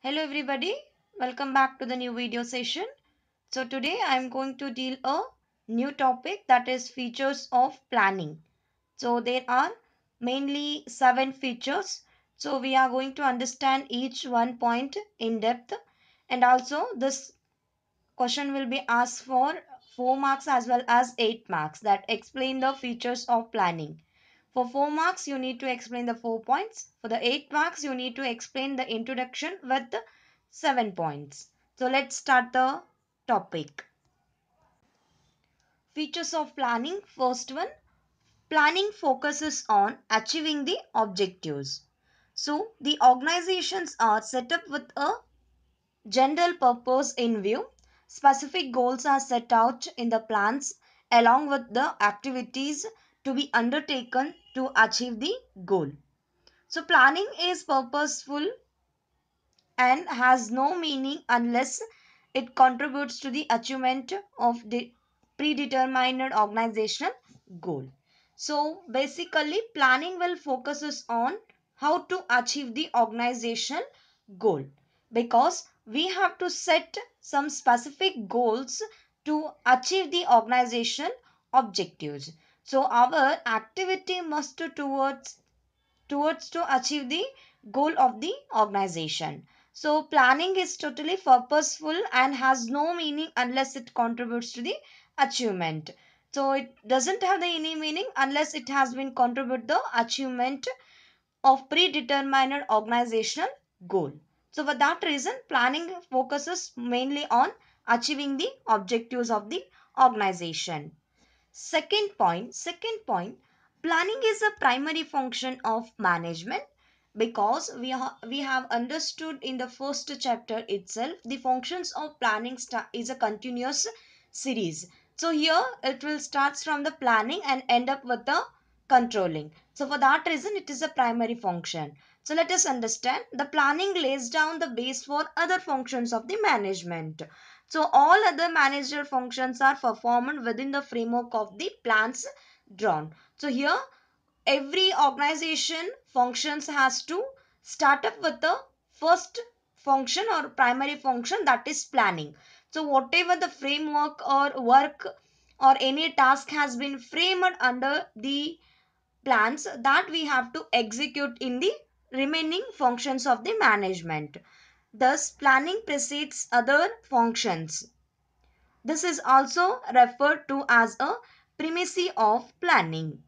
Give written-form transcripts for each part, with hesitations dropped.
Hello everybody, welcome back to the new video session. So today I am going to deal a new topic, that is features of planning. So there are mainly 7 features. So we are going to understand each one point in depth, and also this question will be asked for 4 marks as well as 8 marks, that explain the features of planning. For 4 marks, you need to explain the 4 points. For the 8 marks, you need to explain the introduction with 7 points. So let's start the topic. Features of planning. First one, planning focuses on achieving the objectives. So the organizations are set up with a general purpose in view. Specific goals are set out in the plans along with the activities to be undertaken to achieve the goal. So planning is purposeful and has no meaning unless it contributes to the achievement of the predetermined organizational goal. So basically planning will focuses on how to achieve the organizational goal, because we have to set some specific goals to achieve the organizational objectives. So our activity must towards to achieve the goal of the organization. So planning is totally purposeful and has no meaning unless it contributes to the achievement. So it doesn't have the any meaning unless it has been contribute the achievement of predetermined organizational goal. So for that reason, planning focuses mainly on achieving the objectives of the organization. Second point, planning is a primary function of management, because we have understood in the first chapter itself the functions of planning is a continuous series. So here it will start from the planning and end up with the controlling. So for that reason it is a primary function. So let us understand, the planning lays down the base for other functions of the management. So all other managerial functions are performed within the framework of the plans drawn. So here every organization functions has to start up with the first function or primary function, that is planning. So whatever the framework or work or any task has been framed under the plans, that we have to execute in the remaining functions of the management. Thus planning precedes other functions. This is also referred to as a primacy of planning.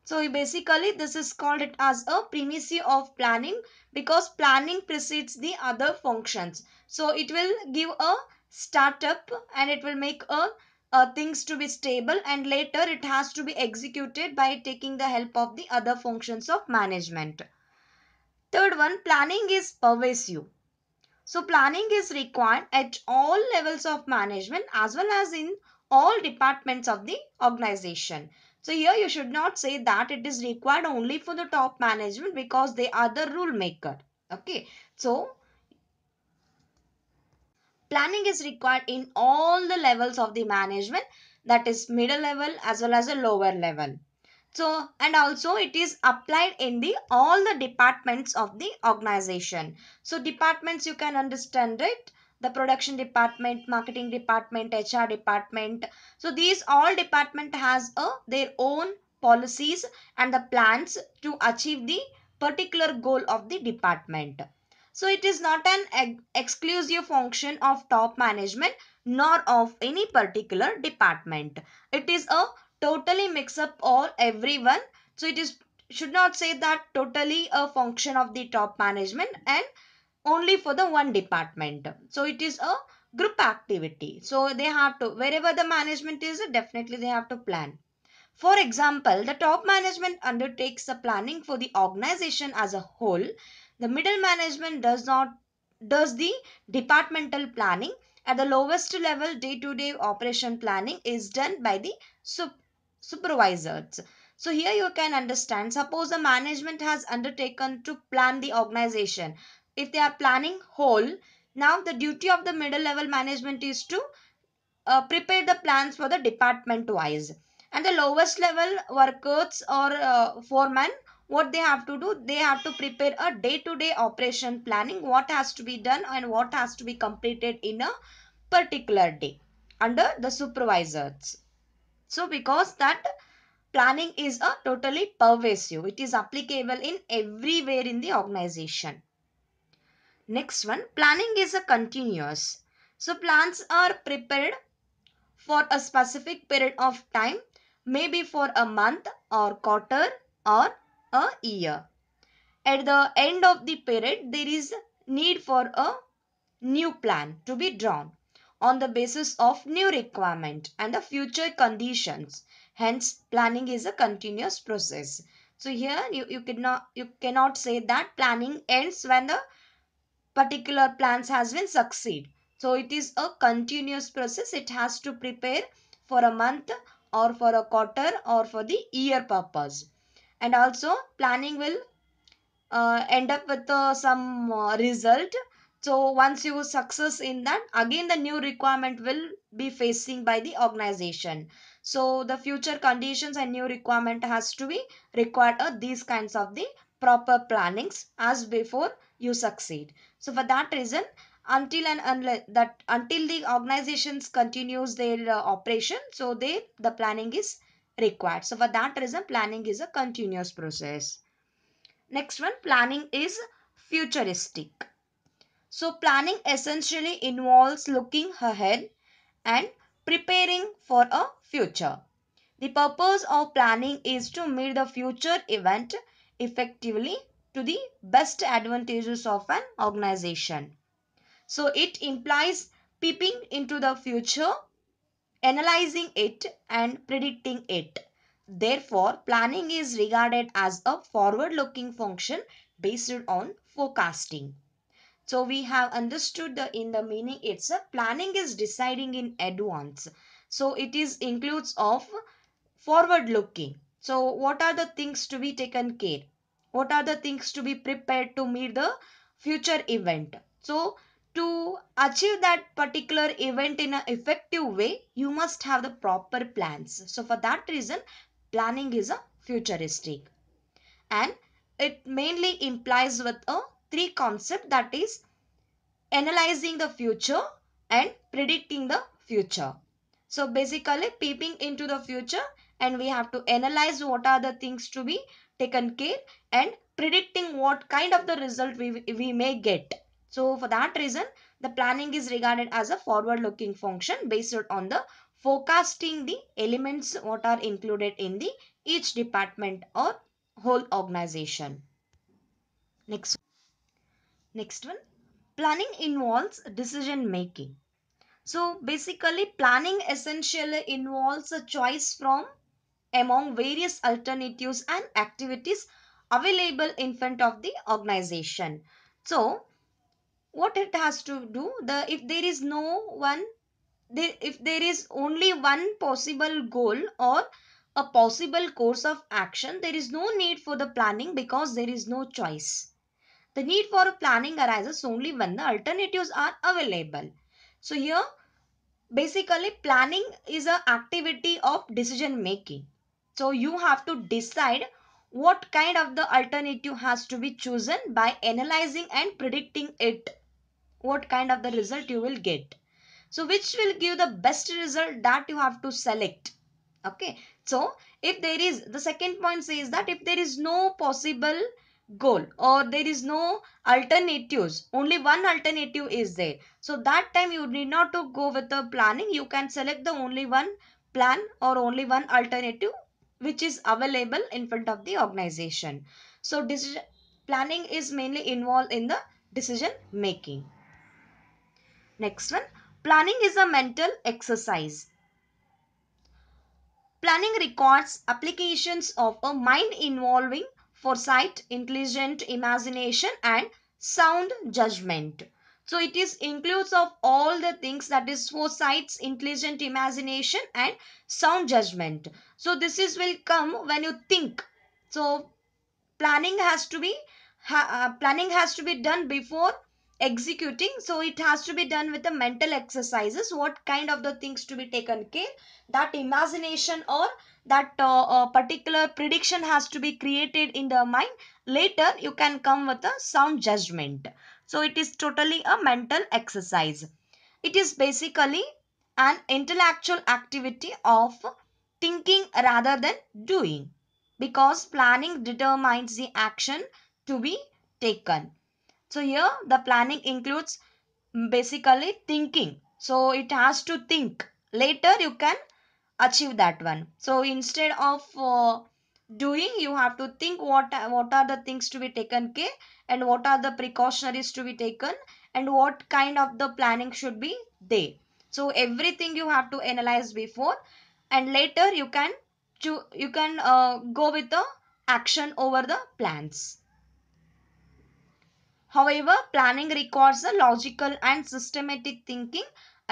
So basically this is called it as a primacy of planning, because planning precedes the other functions. So it will give a startup and it will make things to be stable, and later it has to be executed by taking the help of the other functions of management. Third one, planning is pervasive. So planning is required at all levels of management as well as in all departments of the organization. So here you should not say that it is required only for the top management because they are the rule maker. Okay. So planning is required in all the levels of the management, that is middle level as well as a lower level. So and also it is applied in the all the departments of the organization. So departments you can understand it, the production department, marketing department, HR department. So these all department has their own policies and the plans to achieve the particular goal of the department. So it is not an exclusive function of top management nor of any particular department. It is a totally mix up all everyone. So it is should not say that totally a function of the top management and only for the one department. So it is a group activity. So they have to, wherever the management is, definitely they have to plan. For example, the top management undertakes the planning for the organization as a whole. The middle management does the departmental planning. At the lowest level, day-to-day operation planning is done by the supervisors. So here you can understand, suppose the management has undertaken to plan the organization. If they are planning whole, now the duty of the middle level management is to prepare the plans for the department wise, and the lowest level workers or foreman what they have to do, they have to prepare a day to day operation planning, what has to be done and what has to be completed in a particular day under the supervisors. So because that planning is a totally pervasive, it is applicable in everywhere in the organization. Next one, planning is a continuous. So plans are prepared for a specific period of time, maybe for a month or quarter or a year. At the end of the period, there is need for a new plan to be drawn on the basis of new requirement and the future conditions. Hence, planning is a continuous process. So here you cannot say that planning ends when the particular plans has been succeed. So it is a continuous process. It has to prepare for a month or for a quarter or for the year purpose. And also planning will end up with some result. So once you success in that, again the new requirement will be facing by the organization. So the future conditions and new requirement has to be required these kinds of the proper plannings as before you succeed. So for that reason, until the organizations continues their operation, so the planning is required. So for that reason, planning is a continuous process. Next one, planning is futuristic. So planning essentially involves looking ahead and preparing for a future. The purpose of planning is to meet the future event effectively to the best advantages of an organization. So it implies peeping into the future, analyzing it and predicting it. Therefore, planning is regarded as a forward looking function based on forecasting. So we have understood the in the meaning itself, planning is deciding in advance. So it is includes of forward looking. So what are the things to be taken care? What are the things to be prepared to meet the future event? So to achieve that particular event in an effective way, you must have the proper plans. So for that reason, planning is a futuristic, and it mainly implies with a three concept, that is analyzing the future and predicting the future. So basically peeping into the future, and we have to analyze what are the things to be taken care and predicting what kind of the result we may get. So for that reason, the planning is regarded as a forward looking function based on the forecasting the elements what are included in the each department or whole organization. Next Next one, planning involves decision making. So basically, planning essentially involves a choice from among various alternatives and activities available in front of the organization. So what it has to do, the if there is no one, if there is only one possible goal or a possible course of action, there is no need for the planning because there is no choice. The need for planning arises only when the alternatives are available. So here basically planning is an activity of decision making. So you have to decide what kind of the alternative has to be chosen by analyzing and predicting it, what kind of the result you will get. So which will give the best result, that you have to select. Okay, so if there is, the second point says that if there is no possible goal or there is no alternatives, only one alternative is there, so that time you need not to go with the planning, you can select the only one plan or only one alternative which is available in front of the organization. So decision planning is mainly involved in the decision making. Next one, planning is a mental exercise. Planning requires applications of a mind involving foresight, intelligent imagination and sound judgment. So it is includes of all the things, that is foresight, intelligent imagination and sound judgment. So this is will come when you think. So planning has to be done before executing, so it has to be done with the mental exercises, what kind of the things to be taken care, that imagination or that a particular prediction has to be created in the mind, later you can come with a sound judgment. So it is totally a mental exercise. It is basically an intellectual activity of thinking rather than doing, because planning determines the action to be taken. So here the planning includes basically thinking. So it has to think. Later you can achieve that one. So instead of doing, you have to think what are the things to be taken care, and what are the precautionaries to be taken, and what kind of the planning should be there. So everything you have to analyze before, and later you can go with the action over the plans. However, planning requires a logical and systematic thinking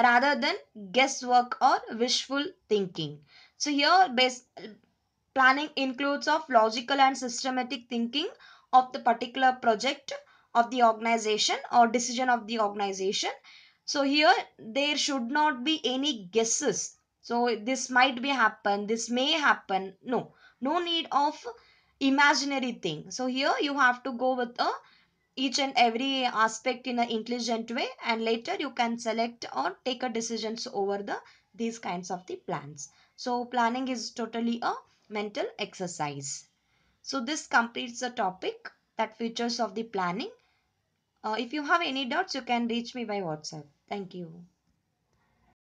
rather than guesswork or wishful thinking. So here planning includes of logical and systematic thinking of the particular project of the organization or decision of the organization. So here there should not be any guesses. So this might be happen, this may happen. No, no need of imaginary thing. So here you have to go with a each and every aspect in an intelligent way, and later you can select or take a decisions over the these kinds of the plans. So planning is totally a mental exercise. So this completes the topic, that features of the planning. If you have any doubts, you can reach me by WhatsApp. Thank you.